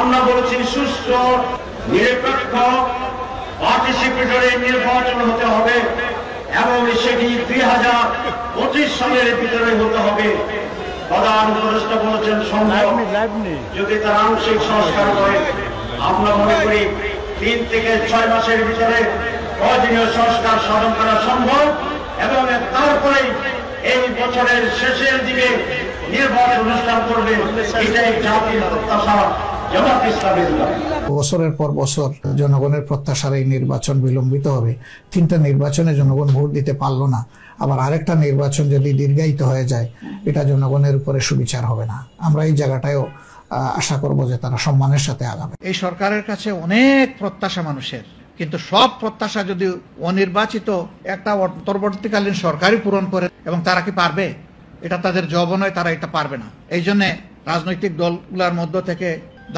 আমরা বলেছি সুষ্ঠু নিরপেক্ষ পার্টিসিপেটরি নির্বাচন হতে হবে এবং সেটি 2025 সালের ভিতরে হতে হবে। প্রধান উপদেষ্টা বলেছেন সম্ভব যদি তার আংশিক সংস্কার করে। আমরা মনে করি 3 থেকে 6 মাসের ভিতরে প্রয়োজনীয় সংস্কার সাধন করা সম্ভব এবং তারপরে এই বছরের শেষের দিকে নির্বাচন অনুষ্ঠান করবে। এটাই জাতির প্রত্যাশা। জামাত ইসলামের বছরের পর বছর জনগণের প্রত্যাশার এই নির্বাচন বিলম্বিত হবে। 3টা নির্বাচনে জনগণ ভোট দিতে পারলো না, আবার আরেকটা নির্বাচন যদি দীর্ঘায়িত হয়ে যায় এটা জনগণের উপরে সুবিচার হবে না। আমরা এই জায়গাটায়ও আশা করব যে তারা সম্মানের সাথে আগাবে। এই সরকারের কাছে অনেক প্রত্যাশা মানুষের, কিন্তু সব প্রত্যাশা যদি অনির্বাচিত একটা অন্তর্বর্তীকালীন সরকারই পূরণ করে, এবং তারা কি পারবে? এটা তাদের জব নয়, তারা এটা পারবে না। এই জন্য রাজনৈতিক দলগুলোর মধ্য থেকে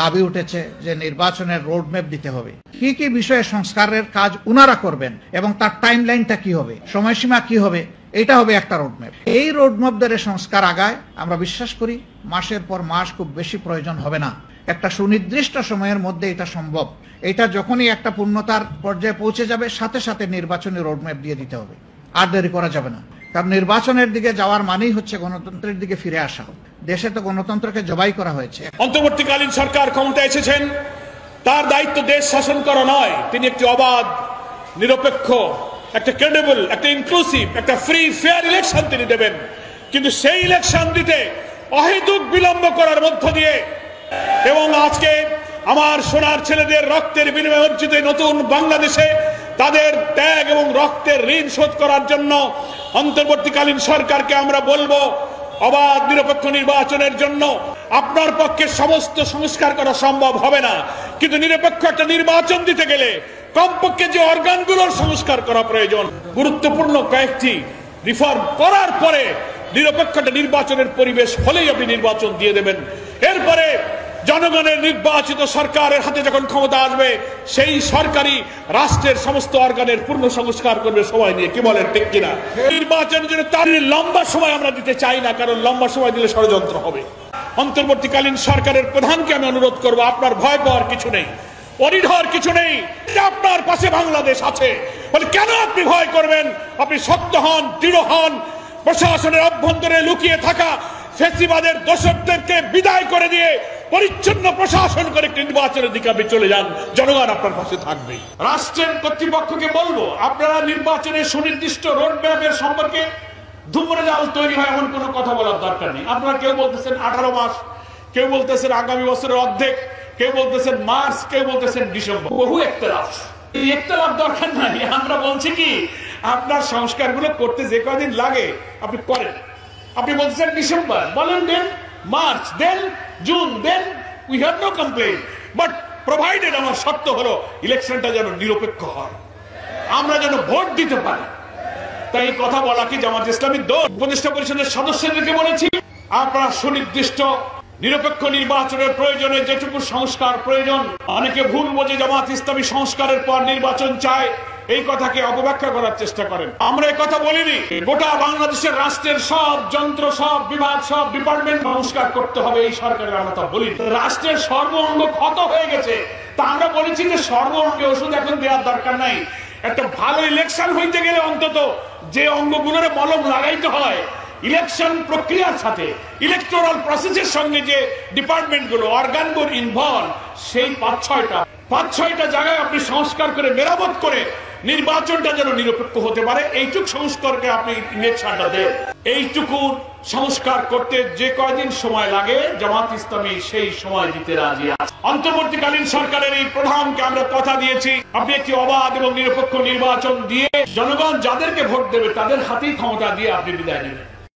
দাবি উঠেছে যে নির্বাচনের রোডম্যাপ দিতে হবে। কি কি বিষয়ে সংস্কারের কাজ উনারা করবেন এবং তার টাইমলাইনটা কি হবে, সময়সীমা কি হবে, এটা হবে একটা রোডম্যাপ। এই রোডম্যাপ ধরে সংস্কার আগায় আমরা বিশ্বাস করি মাসের পর মাস খুব বেশি প্রয়োজন হবে না, একটা সুনির্দিষ্ট সময়ের মধ্যে এটা সম্ভব। এটা যখনই একটা পূর্ণতার পর্যায়ে পৌঁছে যাবে সাথে সাথে নির্বাচনী রোডম্যাপ দিয়ে দিতে হবে, আর দেরি করা যাবে না। কারণ নির্বাচনের দিকে যাওয়ার মানেই হচ্ছে গণতন্ত্রের দিকে ফিরে আসা। দেশে তো গণতন্ত্রকে জবাই করা হয়েছে। অন্তর্বর্তীকালীন সরকার ক্ষমতায় এসেছেন, তার দায়িত্ব দেশ শাসন করা নয়। তিনি একটি অবাধ, নিরপেক্ষ, একটা ক্রেডিবল, একটা ইনক্লুসিভ, একটা ফ্রি ফেয়ার ইলেকশন তিনি দেবেন। কিন্তু সেই ইলেকশন দিতে অহেতুক বিলম্ব করার মধ্য দিয়ে এবং আজকে আমার সোনার ছেলেদের রক্তের বিনিময়ে অর্জিত নতুন বাংলাদেশে তাদের ত্যাগ এবং রক্তের ঋণ শোধ করার জন্য অন্তর্বর্তীকালীন সরকারকে আমরা বলবো, অবাধ নিরপেক্ষ নির্বাচনের জন্য আপনার পক্ষে সমস্ত সংস্কার করা সম্ভব হবে না, কিন্তু নিরপেক্ষ একটা নির্বাচন দিতে গেলে কমপক্ষে যে অর্গানগুলোর সংস্কার করা প্রয়োজন, গুরুত্বপূর্ণ কয়েকটি রিফর্ম করার পরে নিরপেক্ষ একটা নির্বাচনের পরিবেশ হলেই আপনি নির্বাচন দিয়ে দেবেন। এরপরে জনগণের নির্বাচিত সরকারের হাতে যখন ক্ষমতা আসবে, সেই সরকারই রাষ্ট্রের সমস্ত অর্গানের পূর্ণ সংস্কার করবে সময় নিয়ে। কি বলেন, ঠিক কিনা? নির্বাচনের জন্য তার লম্বা সময় আমরা দিতে চাই না, কারণ লম্বা সময় দিলে ষড়যন্ত্র হবে। অন্তর্বর্তীকালীন সরকারের প্রধানকে আমি অনুরোধ করবো, আপনার ভয় পাওয়ার কিছু নেই, অনিঢর কিছু নেই। আপনার পাশে বাংলাদেশ আছে বলে কেন আপনি ভয় করবেন? আপনি শক্ত হন, দৃঢ় হন। প্রশাসনের অভ্যন্তরে লুকিয়ে থাকা ফ্যাসিবাদের দোষরদেরকে বিদায় করে দিয়ে পরিচ্ছন্ন প্রশাসন করে নির্বাচনের দিকে আপনি চলে যান, জনগণ আপনার পাশে থাকবে। রাষ্ট্রের কর্তৃপক্ষকে বলবো, আপনারা নির্বাচনের সুনির্দিষ্ট রোডম্যাপের সম্পর্কে ধূম্রজাল তৈরি হয় এমন কোনো কথা বলার দরকার নেই। আপনারা কেউ বলতেছেন 18 মাস, কেউ বলতেছেন আগামী বছরের অর্ধেক, কেউ বলতেছেন মার্চ, কেউ বলতেছেন ডিসেম্বর। বহু একতলাফ, এই একতলাফ দরকার নাই। আমরা বলছি কি, আপনার সংস্কারগুলো করতে যে কদিন লাগে আপনি করেন। আপনি বলতেছেন ডিসেম্বর, বলেন then March, then June, then we have no complain, but provided আমার শর্ত হলো ইলেকশনটা যেন নিরপেক্ষ হয়, আমরা যেন ভোট দিতে পারি। তাই কথা বলা কি জামাত ইসলামীর দল? উপদেষ্টা পরিষদের সদস্যদেরকে বলেছি, আপনারা সুনির্দিষ্ট নিরপেক্ষ নির্বাচনের প্রয়োজনে যেটুকু সংস্কার প্রয়োজন, অনেকে ভুল বোঝে জামাত ইসলামী সংস্কারের পর নির্বাচন চায়, এই কথাকে অপব্যাখ্যা করার চেষ্টা করেন। আমরা এই কথা বলিনি। গোটা বাংলাদেশের রাষ্ট্রের সব যন্ত্র, সব বিভাগ, সব ডিপার্টমেন্ট সংস্কার করতে হবে, এই সরকারের আমরা তা বলি। রাষ্ট্রের সর্ব অঙ্গ ক্ষত হয়ে গেছে, তা আমরা বলেছি যে সর্ব অঙ্গে ওষুধ এখন দেওয়ার দরকার নাই। একটা ভালো ইলেকশন হইতে গেলে অন্তত যে অঙ্গগুলোর মলম লাগাইতে হয়, ইলেকশন প্রক্রিয়ার সাথে ইলেকটোরাল প্রসেসের সঙ্গে যে ডিপার্টমেন্টগুলো, অর্গানগুলো ইনভলভ, সেই 5-6টা জায়গায় আপনি সংস্কার করে মেরামত করে নির্বাচনটা যেন নিরপেক্ষ হতে পারে, এইটুক সংস্কারকে আপনি ইলেকশনটা দেন। এইটুকু সংস্কার করতে যে কয়দিন সময় লাগে জামাত ইসলামী সেই সময় দিতে রাজি আছে। অন্তর্বর্তীকালীন সরকারের এই প্রধানকে আমরা কথা দিয়েছি, আপনি একটি অবাধ এবং নিরপেক্ষ নির্বাচন দিয়ে জনগণ যাদেরকে ভোট দেবে তাদের হাতেই ক্ষমতা দিয়ে আপনি বিদায় নেবেন।